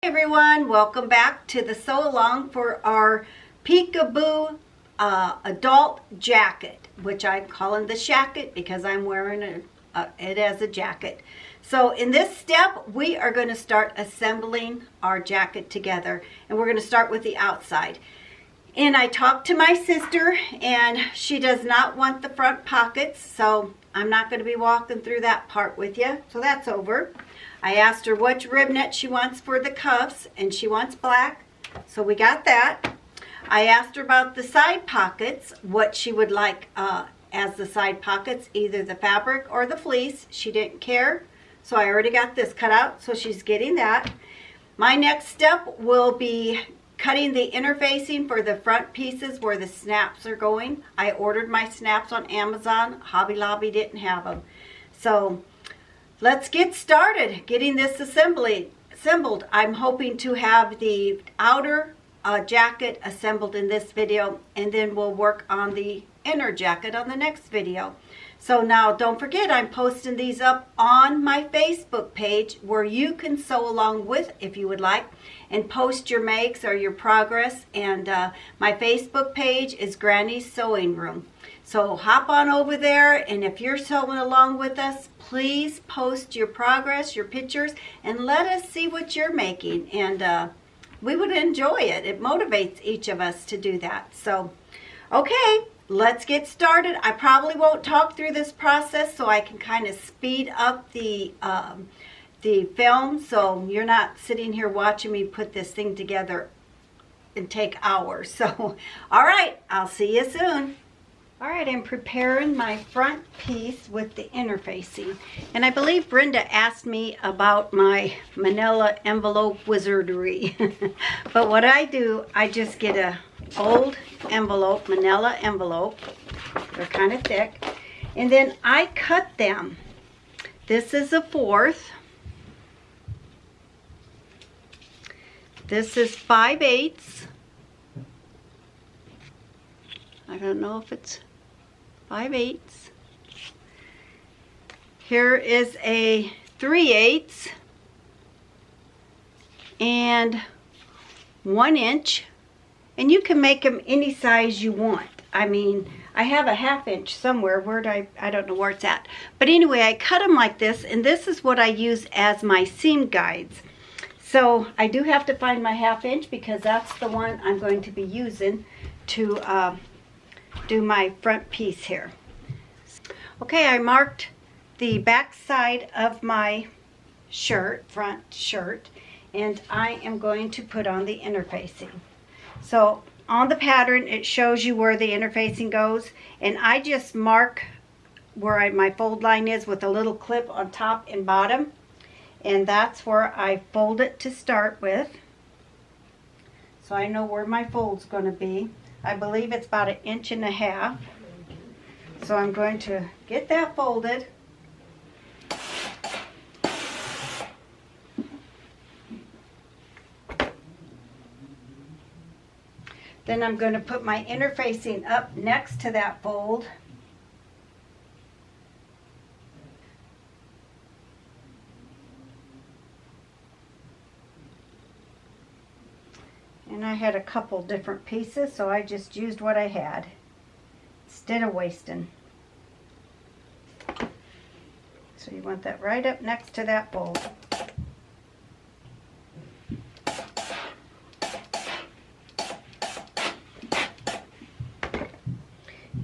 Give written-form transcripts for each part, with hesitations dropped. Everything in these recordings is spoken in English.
Everyone, welcome back to the sew along for our peekaboo adult jacket, which I'm calling the Shacket because I'm wearing it as a jacket. So in this step we are going to start assembling our jacket together, and we're going to start with the outside. And I talked to my sister and she does not want the front pockets, so I'm not going to be walking through that part with you, so that's over. I asked her which rib knit she wants for the cuffs, and she wants black, so we got that. I asked her about the side pockets, what she would like as the side pockets, either the fabric or the fleece. She didn't care, so I already got this cut out, so she's getting that. My next step will be cutting the interfacing for the front pieces where the snaps are going. I ordered my snaps on Amazon. Hobby Lobby didn't have them. So let's get started getting this assembled. I'm hoping to have the outer jacket assembled in this video, and then we'll work on the inner jacket on the next video. So now don't forget, I'm posting these up on my Facebook page where you can sew along with if you would like, and post your makes or your progress. And my Facebook page is Granny's Sewing Room. So hop on over there, and if you're sewing along with us, please post your progress, your pictures, and let us see what you're making. And we would enjoy it. It motivates each of us to do that. So, okay, let's get started. I probably won't talk through this process, so I can kind of speed up the film, so you're not sitting here watching me put this thing together and take hours. So, all right, I'll see you soon. All right, I'm preparing my front piece with the interfacing. And I believe Brenda asked me about my manila envelope wizardry. But what I do, I just get a old envelope, manila envelope. They're kind of thick. And then I cut them. This is 1/4. This is 5/8. I don't know if it's 5/8. Here is a 3/8 and 1 inch, and you can make them any size you want. I mean, I have a 1/2 inch somewhere. I don't know where it's at. But anyway, I cut them like this, and this is what I use as my seam guides. So I do have to find my 1/2 inch because that's the one I'm going to be using to do my front piece here. Okay, I marked the back side of my shirt, front shirt, and I am going to put on the interfacing. So on the pattern, it shows you where the interfacing goes, and I just mark where my fold line is with a little clip on top and bottom, and that's where I fold it to start with. So I know where my fold's going to be. I believe it's about 1.5 inches. So I'm going to get that folded. Then I'm going to put my interfacing up next to that fold. And I had a couple different pieces, so I just used what I had instead of wasting. So you want that right up next to that fold.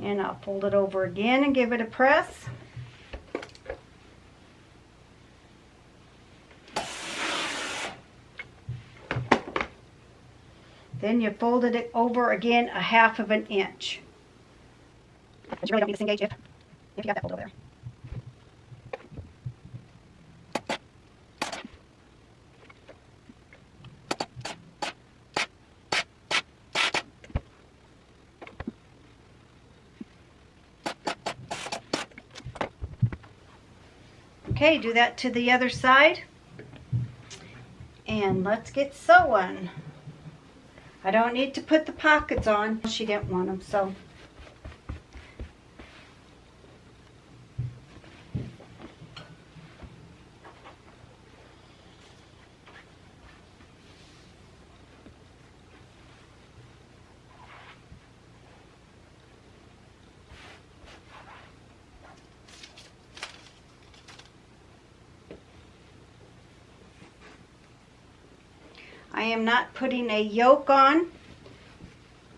And I'll fold it over again and give it a press. Then you folded it over again 1/2 inch. But you really don't need to disengage if you got that fold over there. Okay, do that to the other side. And let's get sewing. I don't need to put the pockets on. She didn't want them, so am not putting a yoke on.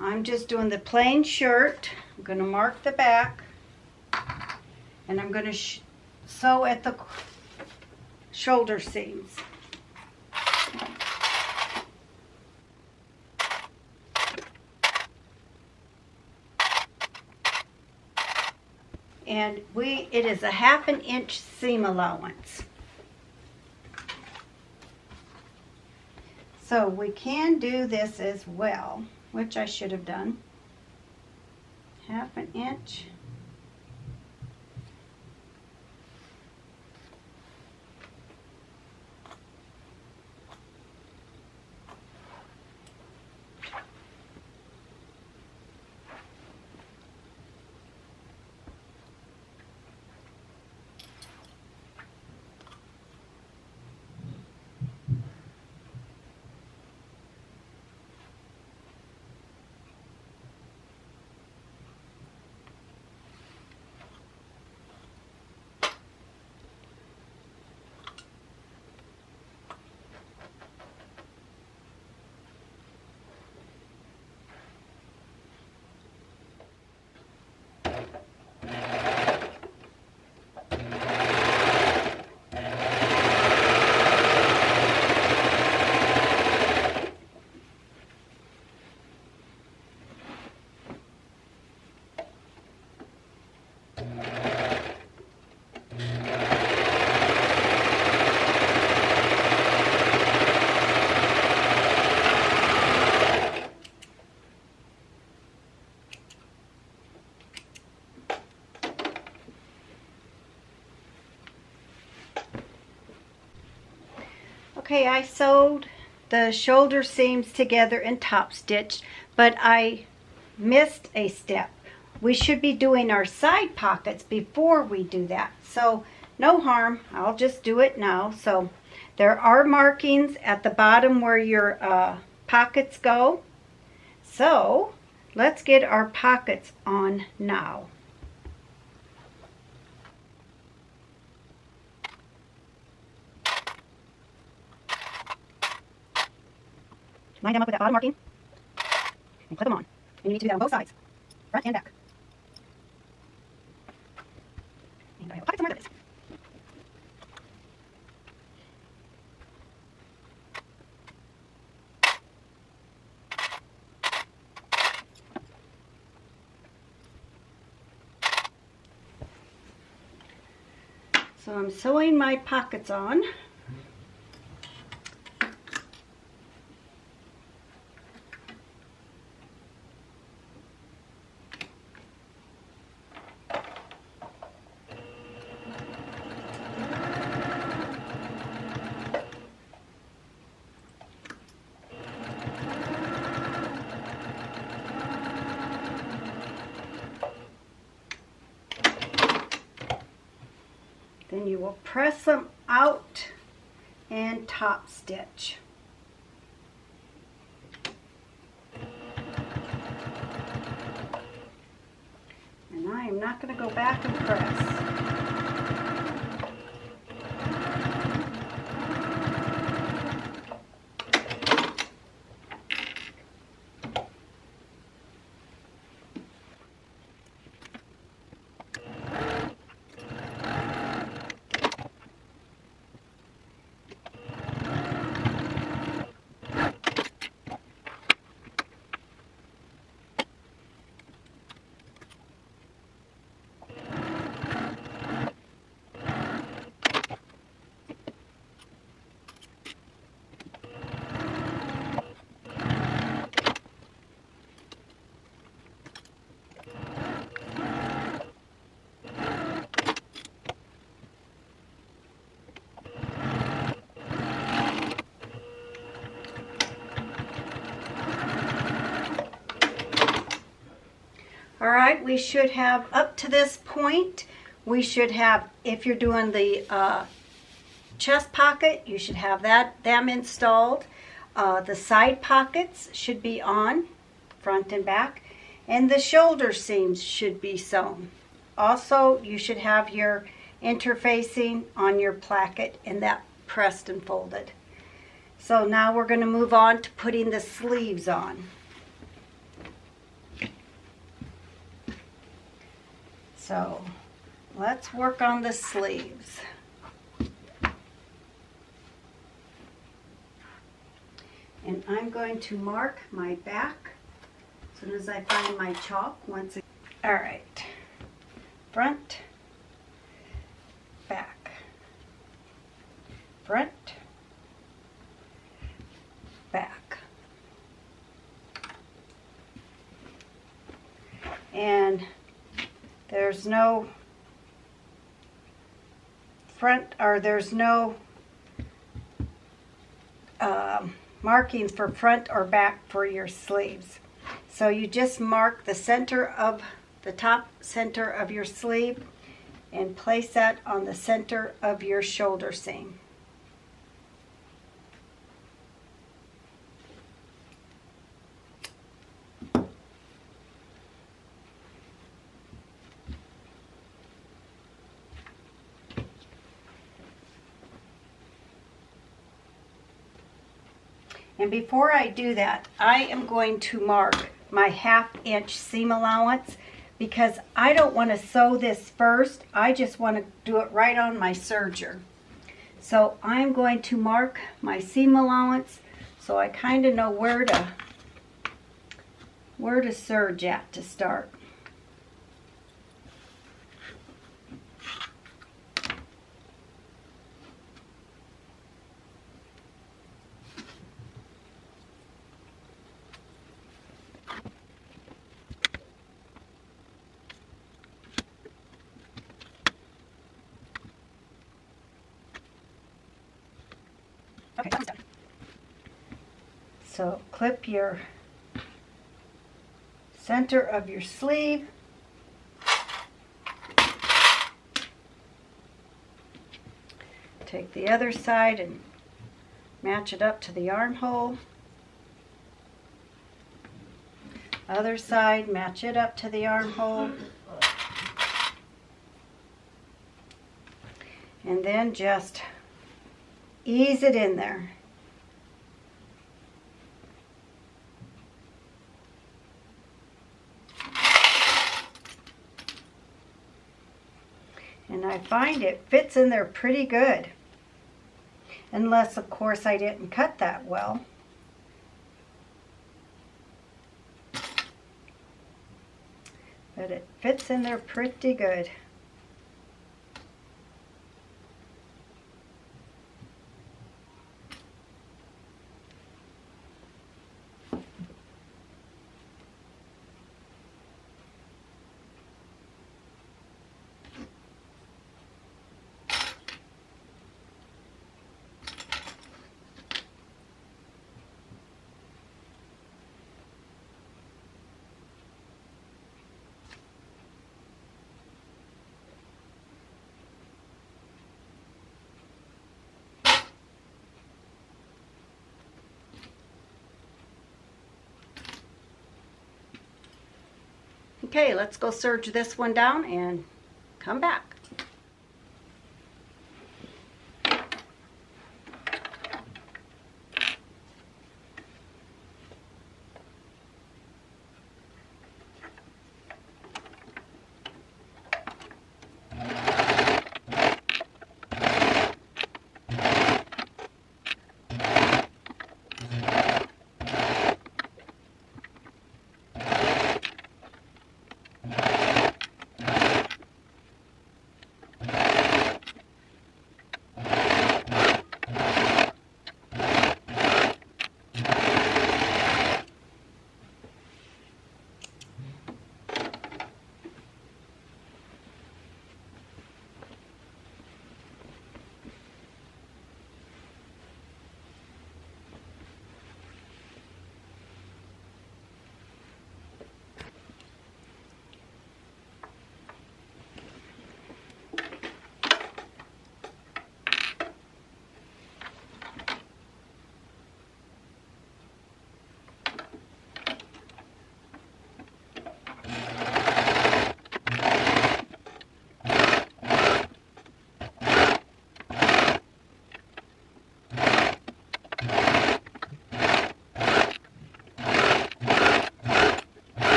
I'm just doing the plain shirt. I'm going to mark the back, and I'm going to sew at the shoulder seams. And it is a 1/2 inch seam allowance. So we can do this as well, which I should have done. 1/2 inch. Okay, I sewed the shoulder seams together and top stitched, but I missed a step. We should be doing our side pockets before we do that. So no harm, I'll just do it now. So there are markings at the bottom where your pockets go. So let's get our pockets on now. Line them up with that bottom marking and clip them on. And you need to do that on both sides, front and back. And I have a pocket somewhere that is. So I'm sewing my pockets on. Then you will press them out and top stitch. And I am not going to go back and press. All right, we should have up to this point, we should have, if you're doing the chest pocket, you should have them installed. The side pockets should be on, front and back, and the shoulder seams should be sewn. Also, you should have your interfacing on your placket and that pressed and folded. So now we're going to move on to putting the sleeves on. So let's work on the sleeves. And I'm going to mark my back as soon as I find my chalk once again. All right, front, back, front, back. And there's no front, or there's no markings for front or back for your sleeves. So you just mark the center of the top center of your sleeve and place that on the center of your shoulder seam. And before I do that, I am going to mark my 1/2 inch seam allowance because I don't want to sew this first. I just want to do it right on my serger. So I'm going to mark my seam allowance so I kind of know where to serge at to start. Okay, that one's done. So clip your center of your sleeve. Take the other side and match it up to the armhole. Other side, match it up to the armhole. And then just ease it in there. And I find it fits in there pretty good. Unless, of course, I didn't cut that well. But it fits in there pretty good. Okay, let's go serge this one down and come back.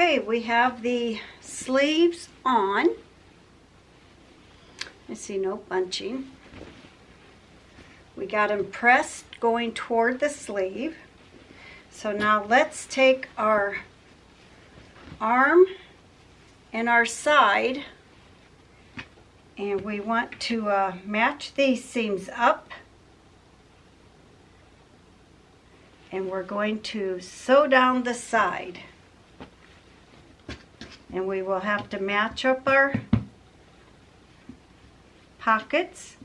Okay, we have the sleeves on. I see no bunching. We got them pressed going toward the sleeve. So now let's take our arm and our side, and we want to match these seams up, and we're going to sew down the side, and we will have to match up our pockets.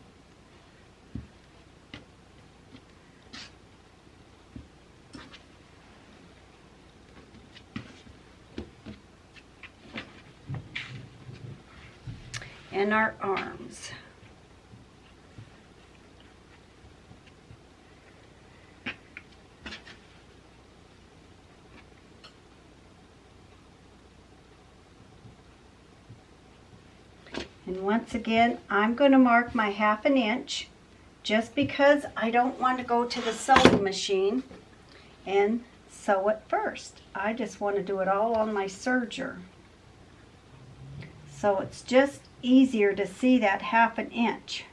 And our arms. And once again, I'm going to mark my 1/2 inch just because I don't want to go to the sewing machine and sew it first. I just want to do it all on my serger. So it's just easier to see that 1/2 inch.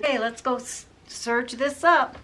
Okay, let's go serge this up.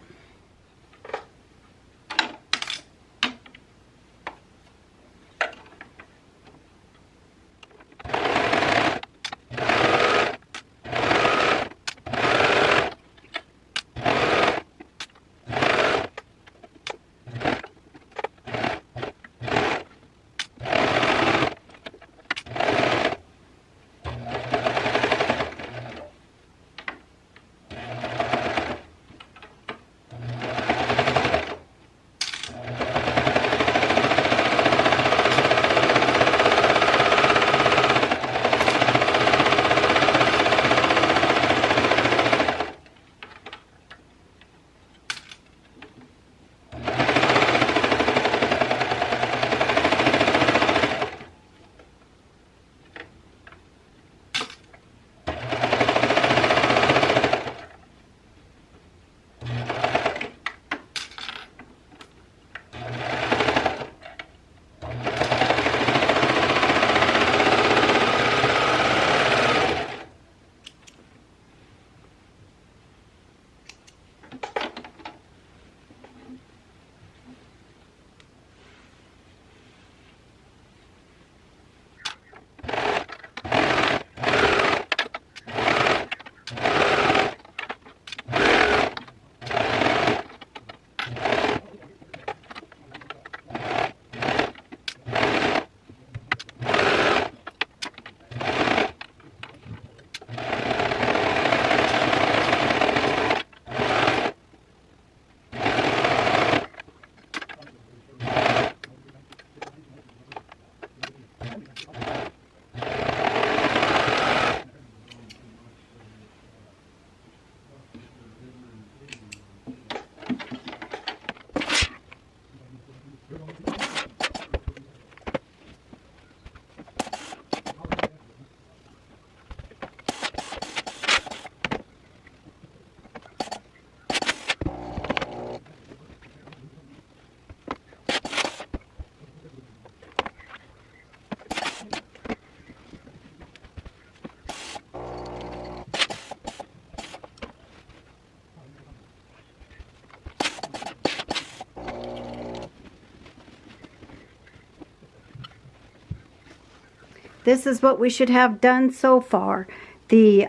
This is what we should have done so far. The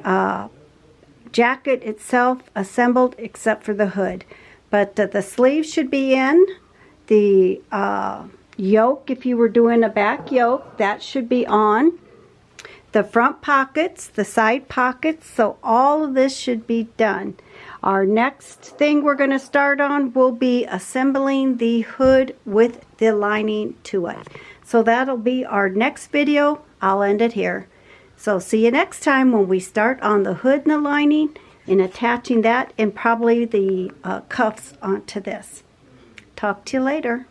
jacket itself assembled except for the hood. But the sleeve should be in. The yoke, if you were doing a back yoke, that should be on. The front pockets, the side pockets, so all of this should be done. Our next thing we're going to start on will be assembling the hood with the lining to it. So that'll be our next video. I'll end it here. So see you next time when we start on the hood and the lining and attaching that and probably the cuffs onto this. Talk to you later.